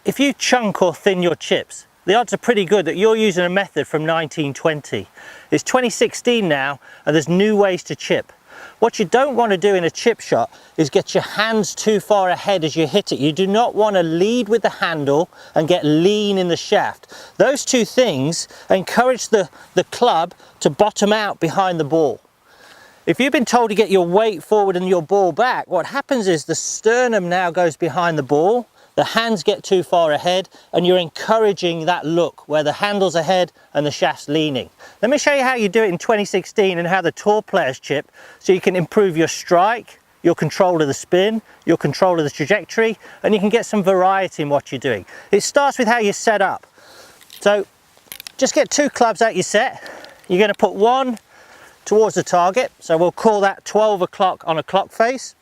if you chunk or thin your chips, the odds are pretty good that you're using a method from 1920. It's 2016 now, and there's new ways to chip. What you don't want to do in a chip shot is get your hands too far ahead as you hit it. You do not want to lead with the handle and get lean in the shaft. Those two things encourage the club to bottom out behind the ball. If you've been told to get your weight forward and your ball back, what happens is the sternum now goes behind the ball, the hands get too far ahead, and you're encouraging that look where the handle's ahead and the shaft's leaning. Let me show you how you do it in 2016 and how the tour players chip, so you can improve your strike, your control of the spin, your control of the trajectory, and you can get some variety in what you're doing. It starts with how you set up. So just get two clubs out your set. You're going to put one towards the target, so we'll call that 12 o'clock on a clock face,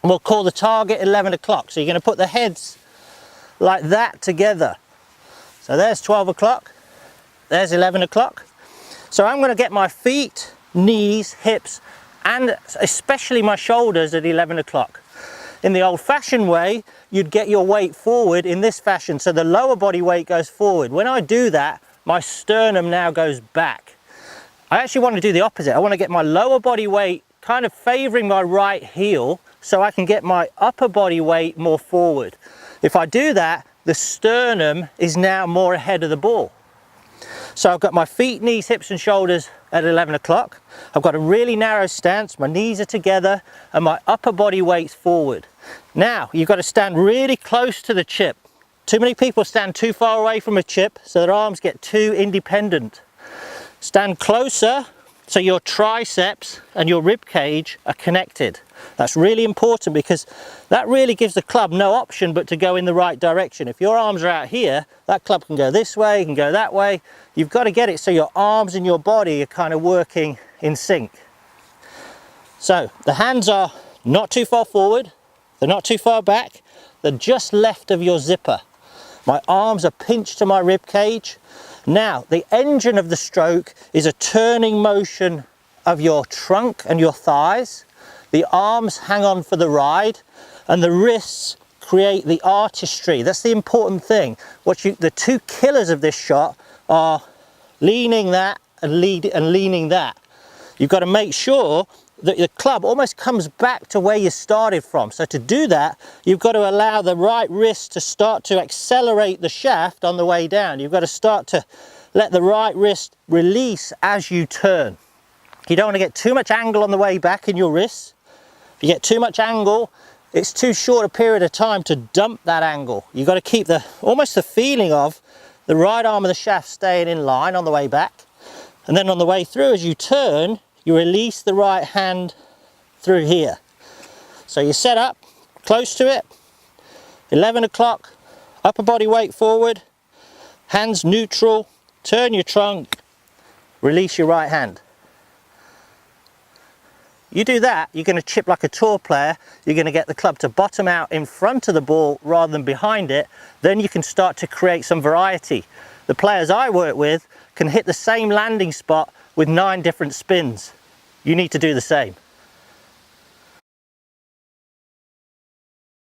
and we'll call the target 11 o'clock. So you're going to put the heads like that together. So there's 12 o'clock, there's 11 o'clock. So I'm going to get my feet, knees, hips, and especially my shoulders at 11 o'clock. In the old-fashioned way, you'd get your weight forward in this fashion, so the lower body weight goes forward. When I do that, my sternum now goes back. I actually want to do the opposite. I want to get my lower body weight kind of favoring my right heel, so I can get my upper body weight more forward. If I do that, the sternum is now more ahead of the ball. So I've got my feet, knees, hips and shoulders at 11 o'clock. I've got a really narrow stance, my knees are together and my upper body weight's forward. Now you've got to stand really close to the chip. Too many people stand too far away from a chip, so their arms get too independent. Stand closer so your triceps and your rib cage are connected. That's really important because that really gives the club no option but to go in the right direction. If your arms are out here, that club can go this way, can go that way. You've got to get it so your arms and your body are kind of working in sync. So the hands are not too far forward, they're not too far back, they're just left of your zipper. My arms are pinched to my rib cage. Now, the engine of the stroke is a turning motion of your trunk and your thighs. The arms hang on for the ride, and the wrists create the artistry. That's the important thing. The two killers of this shot are leaning that and leaning that. You've got to make sure that the club almost comes back to where you started from. So to do that, you've got to allow the right wrist to start to accelerate the shaft on the way down. You've got to start to let the right wrist release as you turn. You don't want to get too much angle on the way back in your wrists. If you get too much angle, it's too short a period of time to dump that angle. You've got to keep almost the feeling of the right arm of the shaft staying in line on the way back. And then on the way through, as you turn, you release the right hand through here. So you set up close to it, 11 o'clock, upper body weight forward, hands neutral, turn your trunk, release your right hand. You do that, you're going to chip like a tour player, you're going to get the club to bottom out in front of the ball rather than behind it, then you can start to create some variety. The players I work with can hit the same landing spot with 9 different spins. You need to do the same.